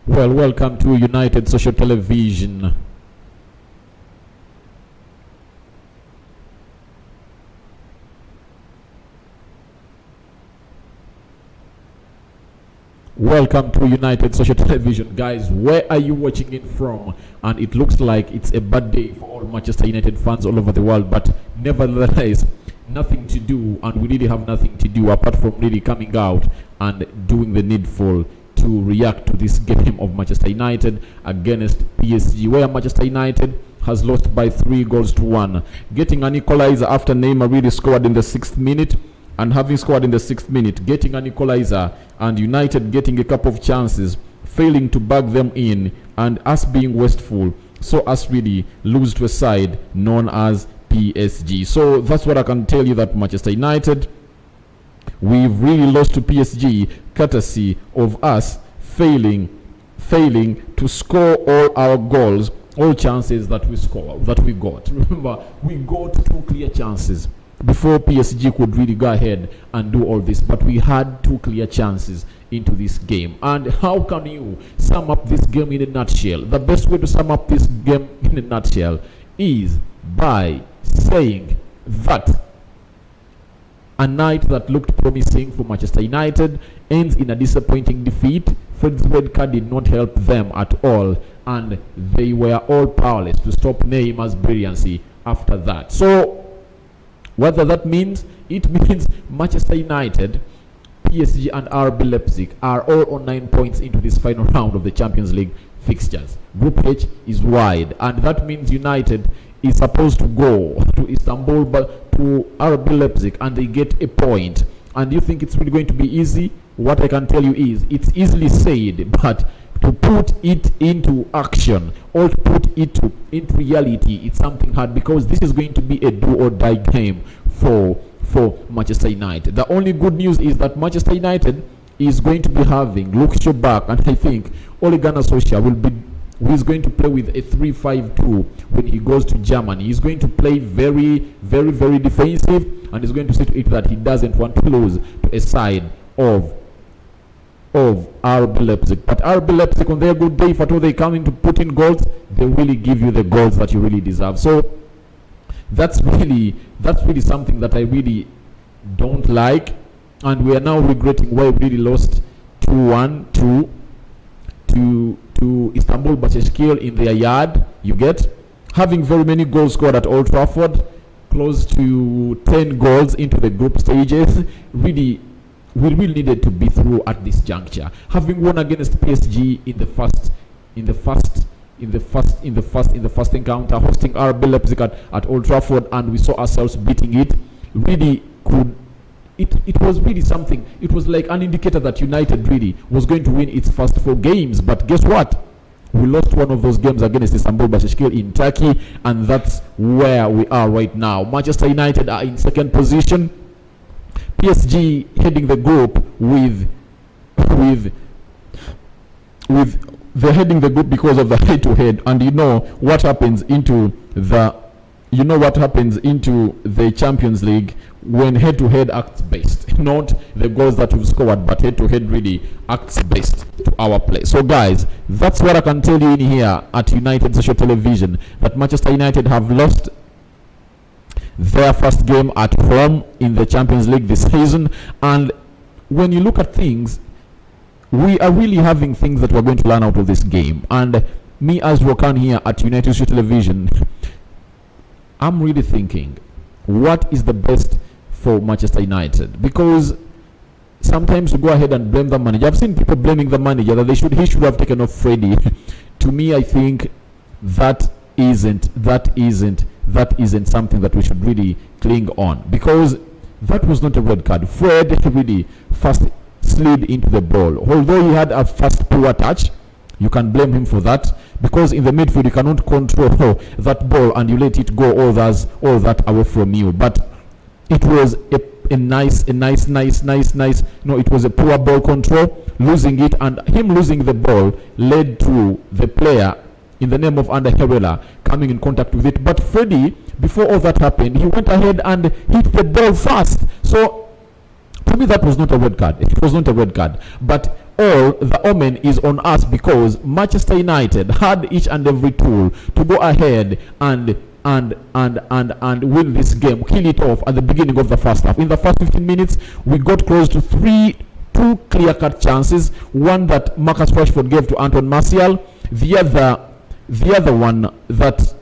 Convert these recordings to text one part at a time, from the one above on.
Well, welcome to United Social Television. Welcome to United Social Television, guys. Where are you watching it from? And it looks like it's a bad day for all Manchester United fans all over the world, but nevertheless, nothing to do, and we really have nothing to do apart from really coming out and doing the needful to react to this game of Manchester United against PSG, where Manchester United has lost by 3-1, getting an equalizer after Neymar really scored in the 6th minute. And having scored in the 6th minute, getting an equalizer, and United getting a couple of chances, failing to bag them in, and us being wasteful, so us really lose to a side known as PSG. So that's what I can tell you, that Manchester United, we've really lost to PSG courtesy of us failing to score all our goals, all chances that we got. Remember, we got 2 clear chances before PSG could really go ahead and do all this, but we had 2 clear chances into this game. And how can you sum up this game in a nutshell? The best way to sum up this game in a nutshell is by saying that a night that looked promising for Manchester United ends in a disappointing defeat. Fred's red card did not help them at all, and they were all powerless to stop Neymar's brilliancy after that. So whether that means, it means Manchester United, PSG and RB Leipzig are all on 9 points into this final round of the Champions League fixtures. Group H is wide, and that means United is supposed to go to Istanbul, but to RB Leipzig, and they get a point. And you think it's really going to be easy? What I can tell you is, it's easily said, but to put it into action or to put it into reality, it's something hard, because this is going to be a do or die game for Manchester United. The only good news is that Manchester United is going to be having Luke Shaw back, and I think Ole Gunnar Solskjaer he's going to play with a 3-5-2 when he goes to Germany. He's going to play very, very, very defensive, and he's going to see to it that he doesn't want to lose to a side of RB Leipzig. But RB Leipzig, on their good day, if at all they come in to put in goals, they really give you the goals that you really deserve. So that's really something that I really don't like, and we are now regretting why we really lost 2-1 to Istanbul Başakşehir in their yard. You get, having very many goals scored at Old Trafford, close to 10 goals into the group stages. We really needed to be through at this juncture. Having won against PSG in the first encounter, hosting RB Leipzig at Old Trafford, and we saw ourselves beating it, really could. It was really something. It was like an indicator that United really was going to win its first 4 games. But guess what? We lost one of those games against Istanbul Başakşehir in Turkey, and that's where we are right now. Manchester United are in 2nd position. PSG heading the group they're heading the group because of the head-to-head, and you know what happens into the Champions League when head-to-head acts best. Not the goals that we've scored, but head-to-head really acts best to our play. So guys, that's what I can tell you in here at United Social Television, that Manchester United have lost their first game at home in the Champions League this season. And when you look at things, we are really having things that we're going to learn out of this game. And me, as Rokan here at United Social Television, I'm really thinking, what is the best for Manchester United? Because sometimes we go ahead and blame the manager. I've seen people blaming the manager, that he should have taken off Freddie. To me, I think that isn't something that we should really cling on, because that was not a red card. Fred really fast slid into the ball. Although he had a fast poor touch, you can blame him for that, because in the midfield you cannot control that ball and you let it go all that away from you. But it was a nice, no, it was a poor ball control. Losing it, and him losing the ball led to the player in the name of Ander Herrera coming in contact with it. But Freddie, before all that happened, he went ahead and hit the ball fast. So to me, that was not a red card. It was not a red card. But all, the omen is on us, because Manchester United had each and every tool to go ahead and win this game, kill it off at the beginning of the first half. In the first 15 minutes, we got close to two clear-cut chances. One that Marcus Rashford gave to Anton Martial, the other one that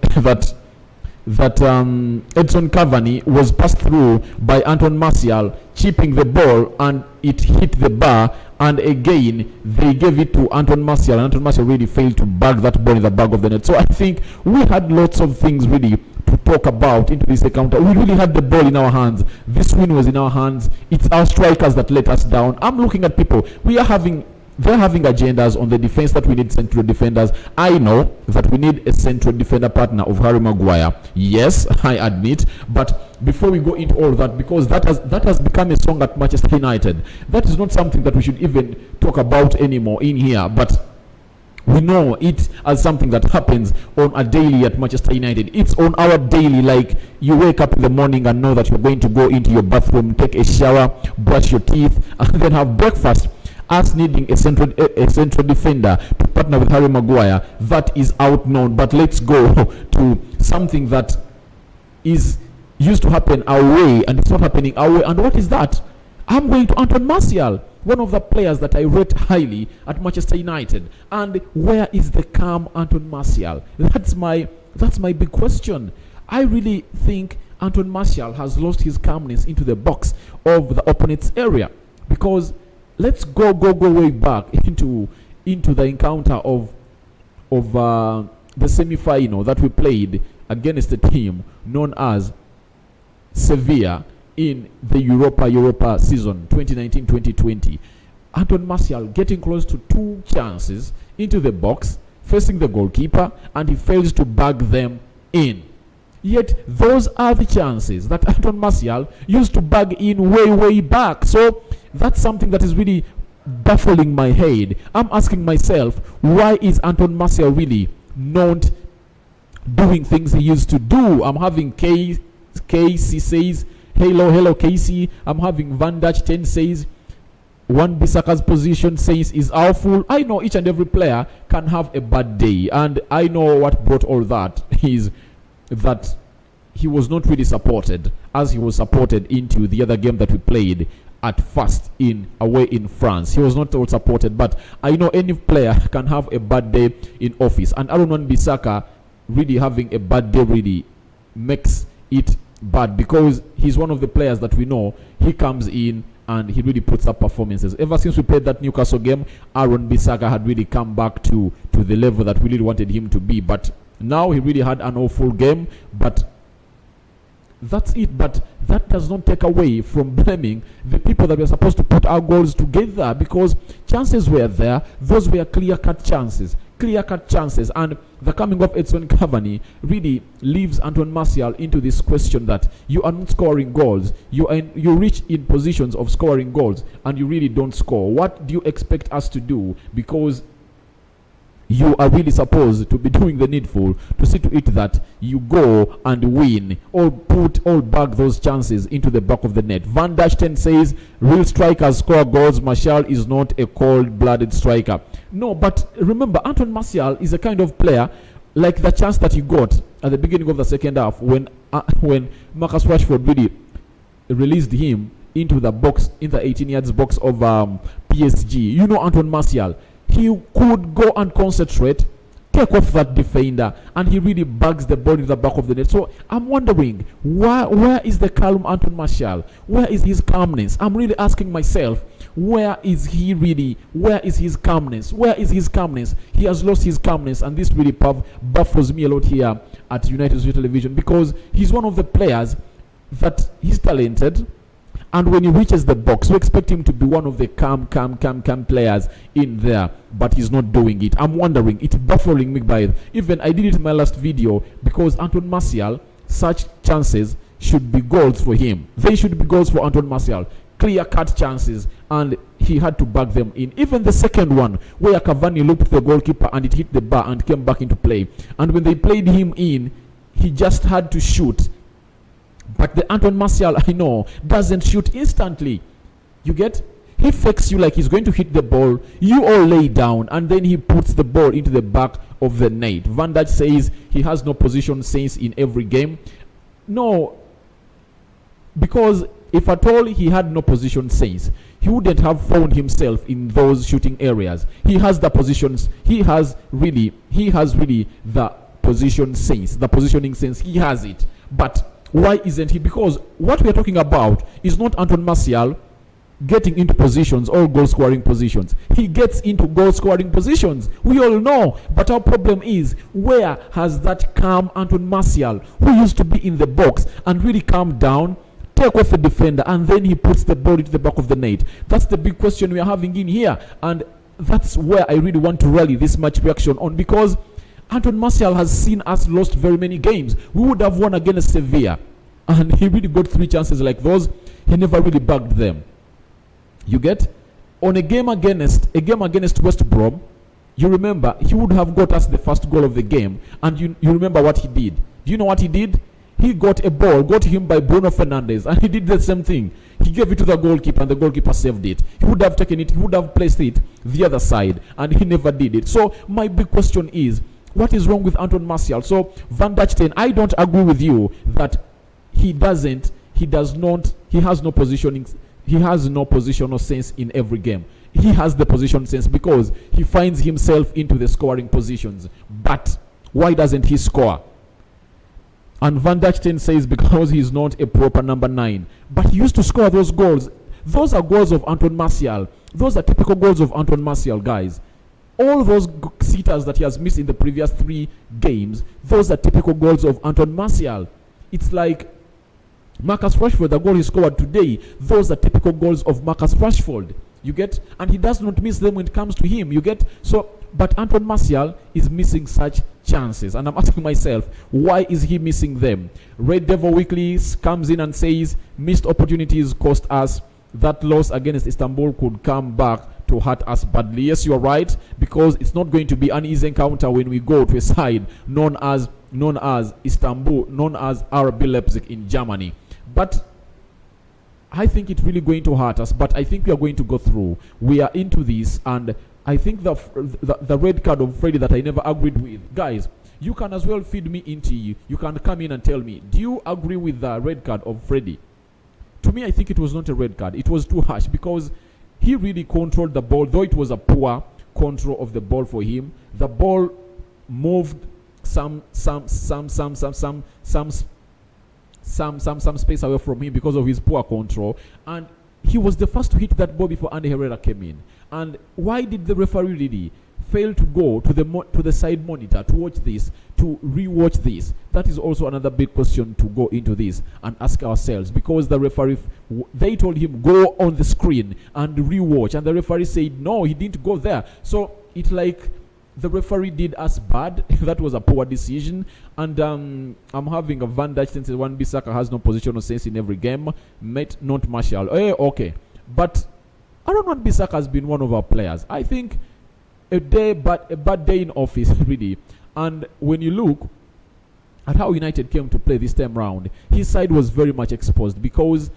Edson Cavani was passed through by Anton Martial, chipping the ball, and it hit the bar, and again they gave it to Anton Martial, and Anton Martial really failed to bag that ball in the back of the net. So I think we had lots of things really to talk about into this encounter. We really had the ball in our hands. This win was in our hands. It's our strikers that let us down. I'm looking at people. They're having agendas on the defense that we need central defenders. I know that we need a central defender partner of Harry Maguire. Yes, I admit. But before we go into all that, because that has become a song at Manchester United, that is not something that we should even talk about anymore in here. But we know it as something that happens on a daily at Manchester United. It's on our daily, like you wake up in the morning and know that you're going to go into your bathroom, take a shower, brush your teeth, and then have breakfast. Us needing a central defender to partner with Harry Maguire, that is outknown. But let's go to something that is used to happen our way, and it's not happening our way. And what is that? I'm going to Anton Martial, one of the players that I rate highly at Manchester United. And where is the calm Anton Martial? That's my big question. I really think Anton Martial has lost his calmness into the box of the opponent's area, because let's go way back into the encounter of the semi-final that we played against a team known as Sevilla in the Europa season 2019-2020. Anton Martial getting close to two chances into the box, facing the goalkeeper, and he fails to bag them in. Yet those are the chances that Anton Martial used to bag in way back. So that's something that is really baffling my head. I'm asking myself, why is Anton Martial really not doing things he used to do? I'm having Casey says, hello Casey. I'm having Van Dijk 10 says, Wan-Bissaka's position says is awful. I know each and every player can have a bad day, and I know what brought all that is that he was not really supported as he was supported into the other game that we played at first away in France. He was not all supported, but I know any player can have a bad day in office, and Aaron Wan-Bissaka really having a bad day really makes it bad, because he's one of the players that we know he comes in and he really puts up performances. Ever since we played that Newcastle game, Aaron Bissaka had really come back to the level that we really wanted him to be, but now he really had an awful game. But that's it. But that does not take away from blaming the people that were supposed to put our goals together, because chances were there. Those were clear-cut chances, and the coming of Edson Cavani really leaves Anton Martial into this question that you are not scoring goals. You reach in positions of scoring goals and you really don't score. What do you expect us to do? Because you are really supposed to be doing the needful to see to it that you go and win, or bag those chances into the back of the net. Van Dijk 10 says, real strikers score goals. Martial is not a cold-blooded striker. No, but remember, Anton Martial is a kind of player like the chance that he got at the beginning of the second half when Marcus Rashford really released him into the box, in the 18 yards box of PSG. You know, Anton Martial, he could go and concentrate, take off that defender, and he really bags the ball in the back of the net. So I'm wondering, where is the calm Anton Martial? Where is his calmness? I'm really asking myself, where is he really? Where is his calmness? Where is his calmness? He has lost his calmness, and this really baffles me a lot here at United States Television, because he's one of the players that he's talented, and when he reaches the box, we expect him to be one of the calm players in there, but he's not doing it. I'm wondering, it's baffling me by it. Even I did it in my last video, because Anton Martial, such chances should be goals for him. They should be goals for Anton Martial. Clear-cut chances, and he had to back them in. Even the second one, where Cavani looped the goalkeeper and it hit the bar and came back into play. And when they played him in, he just had to shoot. But the Anton Martial, I know, doesn't shoot instantly. You get? He fakes you like he's going to hit the ball. You all lay down, and then he puts the ball into the back of the net. Van Dijk says he has no position sense in every game. No, because if at all he had no position sense, he wouldn't have found himself in those shooting areas. He has the positions. He has really the position sense, the positioning sense. He has it. But why isn't he? Because what we are talking about is not Anton Martial getting into positions or goal scoring positions. He gets into goal scoring positions. We all know. But our problem is, where has that calm Anton Martial, who used to be in the box and really calm down, take off a defender, and then he puts the ball into the back of the net? That's the big question we are having in here, and that's where I really want to rally this match reaction on, because Anton Martial has seen us lost very many games. We would have won against Sevilla, and he really got 3 chances like those. He never really bagged them. You get? On a game against West Brom, you remember, he would have got us the first goal of the game, and you remember what he did. Do you know what he did? He got a ball, got him by Bruno Fernandes, and he did the same thing. He gave it to the goalkeeper, and the goalkeeper saved it. He would have taken it, he would have placed it the other side, and he never did it. So my big question is, what is wrong with Anton Martial? So Van Dijk, I don't agree with you that he has no positional sense in every game. He has the position sense because he finds himself into the scoring positions. But why doesn't he score? And Van Dijk says because he's not a proper number 9. But he used to score those goals. Those are goals of Anton Martial. Those are typical goals of Anton Martial, guys. All those sitters that he has missed in the previous 3 games, those are typical goals of Anton Martial. It's like Marcus Rashford, the goal he scored today, those are typical goals of Marcus Rashford. You get? And he does not miss them when it comes to him. You get? So, but Anton Martial is missing such chances. And I'm asking myself, why is he missing them? Red Devil Weekly comes in and says, missed opportunities cost us. That loss against Istanbul could come back to hurt us badly. Yes, you're right, because it's not going to be an easy encounter when we go to a side known as Istanbul, known as RB Leipzig in Germany. But I think it's really going to hurt us, but I think we are going to go through. We are into this, and I think the red card of Freddy that I never agreed with. Guys, you can as well feed me into you. You can come in and tell me, do you agree with the red card of Freddy? To me, I think it was not a red card. It was too harsh because he really controlled the ball, though it was a poor control of the ball for him. The ball moved some space away from him because of his poor control, and he was the first to hit that ball before Andy Herrera came in. And why did the referee really fail to go to the side monitor to watch this, to rewatch this? That is also another big question to go into this and ask ourselves, because the referee, they told him go on the screen and rewatch, and the referee said no, he didn't go there. So it's like the referee did us bad. That was a poor decision. And I'm having a Van Dijk since Wan-Bissaka has no positional sense in every game. Not Martial. Okay. But Aaron Wan-Bissaka has been one of our players. I think a bad day in office, really. And when you look at how United came to play this time round, his side was very much exposed because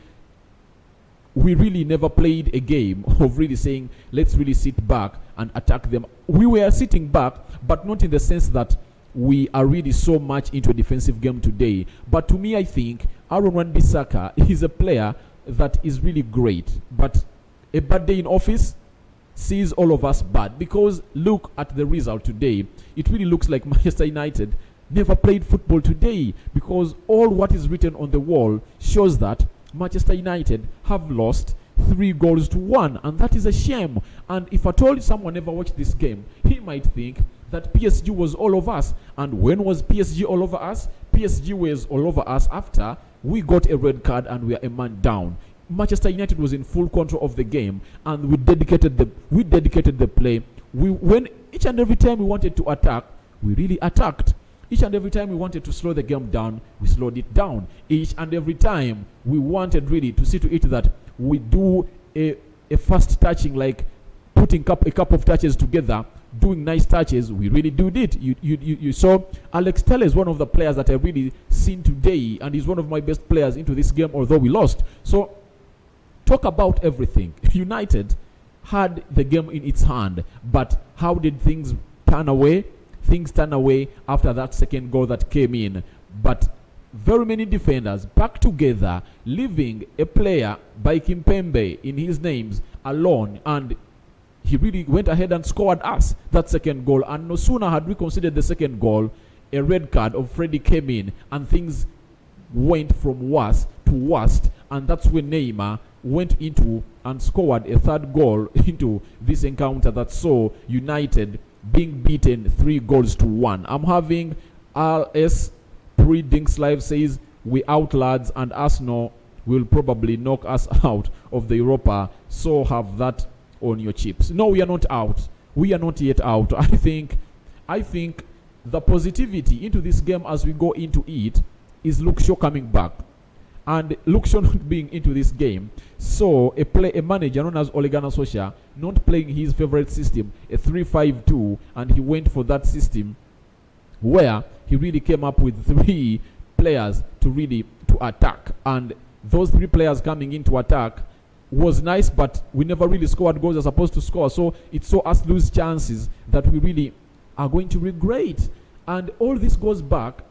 we really never played a game of really saying, let's really sit back and attack them. We were sitting back, but not in the sense that we are really so much into a defensive game today. But to me, I think Aaron Wan-Bissaka is a player that is really great. But a bad day in office sees all of us bad, because look at the result today. It really looks like Manchester United never played football today, because all what is written on the wall shows that Manchester United have lost 3-1, and that is a shame. And if I told someone never watched this game, he might think that PSG was all over us. And when was PSG all over us? PSG was all over us after we got a red card and we are a man down. Manchester United was in full control of the game, and we dedicated the play. When each and every time we wanted to attack, we really attacked. Each and every time we wanted to slow the game down, we slowed it down. Each and every time we wanted really to see to it that we do a fast touching, like putting a couple of touches together, doing nice touches, we really did it. You saw Alex Telles is one of the players that I really seen today, and he's one of my best players into this game, although we lost. So talk about everything. United had the game in its hand, but how did things turn away? Things turn away after that second goal that came in. But very many defenders back together, leaving a player by Kimpembe in his names alone, and he really went ahead and scored us that second goal. And no sooner had we conceded the second goal, a red card of Freddy came in, and things went from worse to worst. And that's when Neymar went into and scored a third goal into this encounter that saw United being beaten 3-1. I'm having RS Pre-Dinks Live says, we out lads, and Arsenal will probably knock us out of the Europa, so have that on your chips. No, we are not out. We are not yet out. I think the positivity into this game as we go into it is Luke Shaw coming back. And Luke Shaw not being into this game, so a manager known as Ole Gunnar Solskjaer not playing his favorite system, a 3-5-2, and he went for that system where he really came up with 3 players to attack, and those 3 players coming into attack was nice, but we never really scored goals as supposed to score, so it saw us lose chances that we really are going to regret. And all this goes back,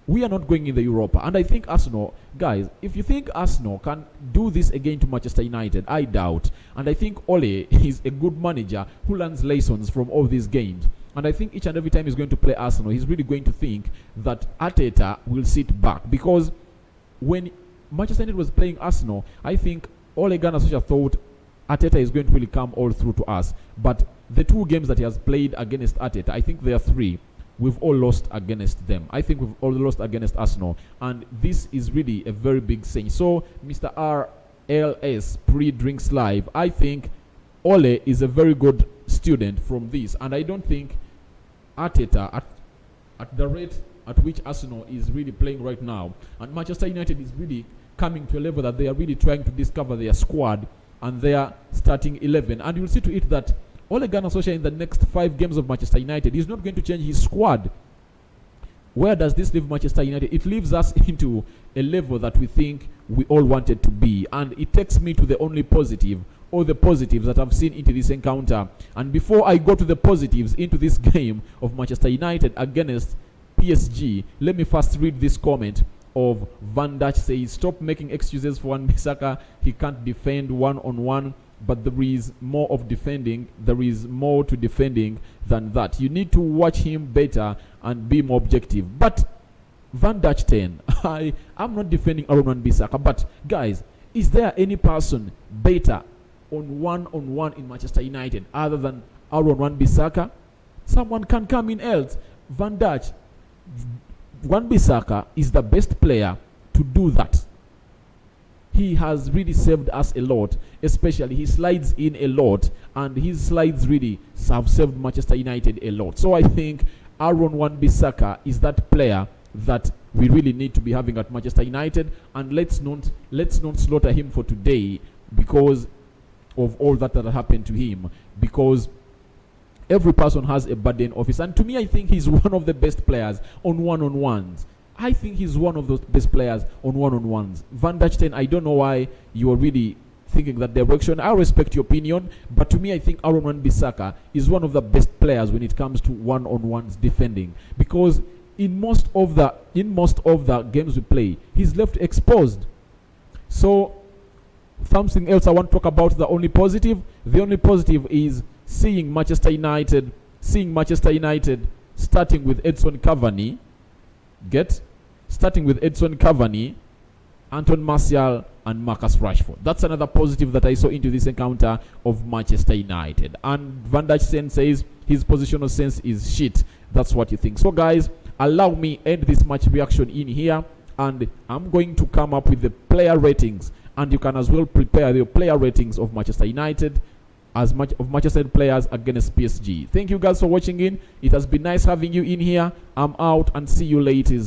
we are not going in the Europa. And I think Arsenal, guys, if you think Arsenal can do this again to Manchester United, I doubt. And I think Ole is a good manager who learns lessons from all these games. And I think each and every time he's going to play Arsenal, he's really going to think that Arteta will sit back. Because when Manchester United was playing Arsenal, I think Ole Gunnar Solskjaer thought Arteta is going to really come all through to us. But the 2 games that he has played against Arteta, I think there are 3. We've all lost against them. I think we've all lost against Arsenal. And this is really a very big thing. So, Mr. RLS Pre-Drinks Live, I think Ole is a very good student from this. And I don't think Arteta, at the rate at which Arsenal is really playing right now, and Manchester United is really coming to a level that they are really trying to discover their squad and their starting 11. And you'll see to it that Ole Gunnar Solskjaer in the next 5 games of Manchester United, he's not going to change his squad. Where does this leave Manchester United? It leaves us into a level that we think we all wanted to be. And it takes me to the only positive, or the positives that I've seen into this encounter. And before I go to the positives into this game of Manchester United against PSG, let me first read this comment of Van Dijk. Says, stop making excuses for Wan-Bissaka. He can't defend one-on-one. But there is more of defending. There is more to defending than that. You need to watch him better and be more objective. But Van Dijk 10, I'm not defending Aaron Wan-Bissaka. But guys, is there any person better on one-on-one in Manchester United other than Aaron Wan-Bissaka? Someone can come in else. Van Dijk, Wan-Bissaka is the best player to do that. He has really saved us a lot, especially he slides in a lot, and his slides really have saved Manchester United a lot. So I think Aaron Wan-Bissaka is that player that we really need to be having at Manchester United, and let's not slaughter him for today because of all that happened to him, because every person has a burden of his, and to me I think he's one of the best players on one-on-ones. I think he's one of those best players on one-on-ones. Van Dijk 10, I don't know why you are really thinking that direction. I respect your opinion, but to me, I think Aaron Wan-Bissaka is one of the best players when it comes to one-on-ones defending, because in most of the games we play, he's left exposed. So something else I want to talk about. The only positive is seeing Manchester United starting with Edson Cavani. Starting with Edson Cavani, Anton Martial, and Marcus Rashford. That's another positive that I saw into this encounter of Manchester United. And Van Dijk says his positional sense is shit. That's what you think. So guys, allow me end this match reaction in here, and I'm going to come up with the player ratings, and you can as well prepare your player ratings of Manchester United as much of Manchester players against PSG. Thank you guys for watching in. It has been nice having you in here. I'm out, and see you later.